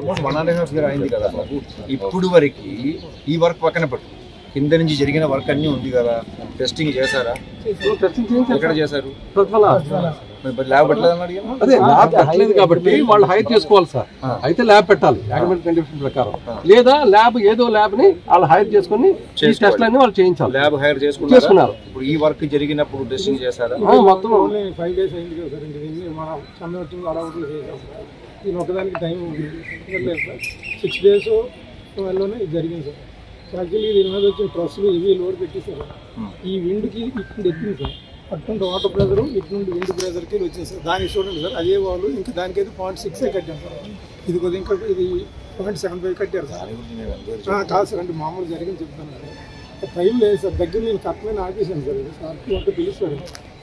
Almost 1.5 years అయింది కదా బాబు. ఇప్పుడు వరకు ఈ వర్క్ పక్కన పెట్టు, కింద నుంచి జరిగిన వర్క్ అన్నీ ఉంది కదా, టెస్టింగ్ చేశారా? ఎక్కడ చేశారు? ల్యాబ్ పెట్టలేదన్నాడు. అదే ల్యాబ్ పెట్టలేదు కాబట్టి వాళ్ళు హైర్ చేసుకోవాలి సార్. అయితే ల్యాబ్ పెట్టాలి అగ్రిమెంట్ కండిషన్ ప్రకారం, లేదా ల్యాబ్ ఏదో ల్యాబ్ ని వాళ్ళు హైర్ చేసుకుని టెస్ట్లన్నీ వాళ్ళు చేయించాలి. ల్యాబ్ హైర్ చేసుకున్నారు. ఇప్పుడు ఈ వర్క్ జరిగినప్పుడు టెస్టింగ్ చేశారా? మొత్తం 5 days అయింది కదా సార్. ఇంక మన సమయం వచ్చింది అడవులు చేసాం సార్. దీని ఒకదానికి టైం లేదు సార్. 6 days లోనే జరిగింది సార్. యాక్చువల్లీ దీని మీద వచ్చే ట్రస్సులు ఇవి లోడ్ పెట్టేశారు. ఈ విండ్కి ఇక్కడ ఎక్కింది సార్. అటువంటి వాటర్ ప్రెజరు ఇటు నుండి విండ్ ప్రెజర్కి వచ్చింది సార్. దానికి చూడండి సార్, అదే వాళ్ళు ఇంకా దానికైతే 0.6 కట్టాం సార్. ఇది కొద్దిగా ఇంకా ఇది 0.75 కట్టారు సార్. కాదు సార్, అంటే మామూలు జరిగింది చెప్తాను సార్. టైం లేదు సార్, దగ్గర నేను కరెక్ట్గా ఆఫీసాను సార్. సార్ ఒక పిలుస్తారు,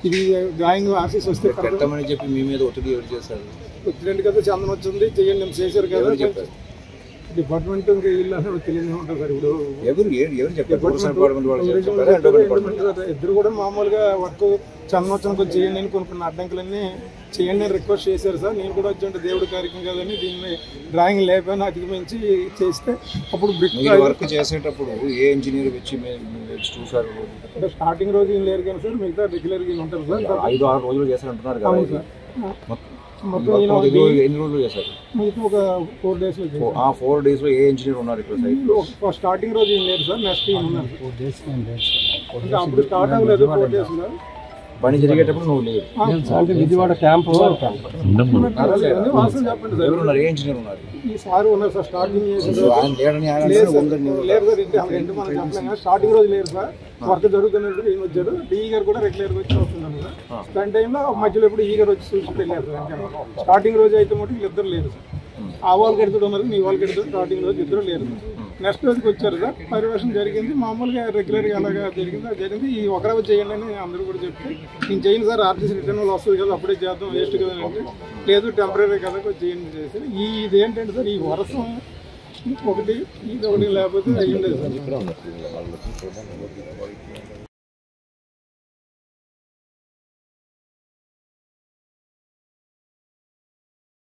ఇది డ్రాయింగ్ ఆఫీస్ వస్తే కట్టమని చెప్పి మీ మీద ఒత్తిడి ఎవరు చేశారు? ఒత్తిడి కదా, చందనం వచ్చింది చెయ్యండి నేను చేశారు కదా. డిపార్ట్మెంట్ ఇంకా వీళ్ళు అసలు తెలియదు ఉంటుంది సార్. ఇప్పుడు ఇద్దరు కూడా మామూలుగా వర్క్ చందనోత్సవం కొంచెం చేయండి అని కొనుక్కున్న అడ్డంకులన్నీ చేయండి అని రిక్వెస్ట్ చేశారు సార్. నేను కూడా వచ్చి దేవుడి కార్యక్రమం కదని దీన్ని డ్రాయింగ్ లేకపోయినా అధిగమించి చేస్తే అప్పుడు వర్క్ చేసేటప్పుడు ఏ ఇంజనీర్ వచ్చి చూసారు? అంటే స్టార్టింగ్ రోజు ఏం లేరు కానీ సార్, మిగతా రెగ్యులర్గా ఉంటారు సార్. 5-6 రోజులు చేశారంటున్నారు కదా సార్. మొత్తం ఎన్ని రోజులు చేశారు? మిగతా ఒక 4 days. ఆ 4 days లో ఏ ఇంజనీర్ ఉన్నారు ఇక్కడ సైట్? స్టార్టింగ్ రోజు ఏం లేదు సార్, నెక్స్ట్ ఉన్నారు. 4 days అంటే అప్పుడు స్టార్ట్ అవ్వలేదు. 4 days పని జరిగేటప్పుడు నువ్వు లేదు. అంటే విజయవాడ క్యాంప్ ఎవరున్నారు? ఏ ఇంజనీర్ ఉన్నారు? ఈ సార్ ఉన్నారు సార్. స్టార్టింగ్ స్టార్టింగ్ రోజు లేరు సార్. వర్క్ జరుగుతున్నప్పుడు ఈయన వచ్చారు. డిఈ గారు కూడా రెగ్యులర్గా వచ్చి వస్తున్నాను సార్. దాని టైంలో మధ్యలో ఎప్పుడు ఈ గారు వచ్చి చూసి వెళ్ళారు సార్. స్టార్టింగ్ రోజు అయితే మటు వీళ్ళిద్దరు లేరు సార్. ఆ వాళ్ళకి ఎడుతుడు ఉన్నారు, మీ వాళ్ళకి ఎడుతుడు. స్టార్టింగ్ రోజు ఇద్దరు లేరు. నెక్స్ట్ రోజుకి వచ్చారు సార్. పర్యవేక్షణ జరిగింది మామూలుగా రెగ్యులర్గా అలాగా జరిగింది. ఈ ఒక రోజు చేయండి అని అందరూ కూడా చెప్తే నేను చేయను సార్, ఆర్టీసీ రిటర్న్ వస్తుంది కదా అప్పుడే చేద్దాం, వేస్ట్ కదా అంటే లేదు టెంపరీ కదా చేయండి చేసి. ఇదేంటంటే సార్, ఈ వర్షం ఒకటి ఇది ఒకటి లేకపోతే అయ్యిండేది సార్.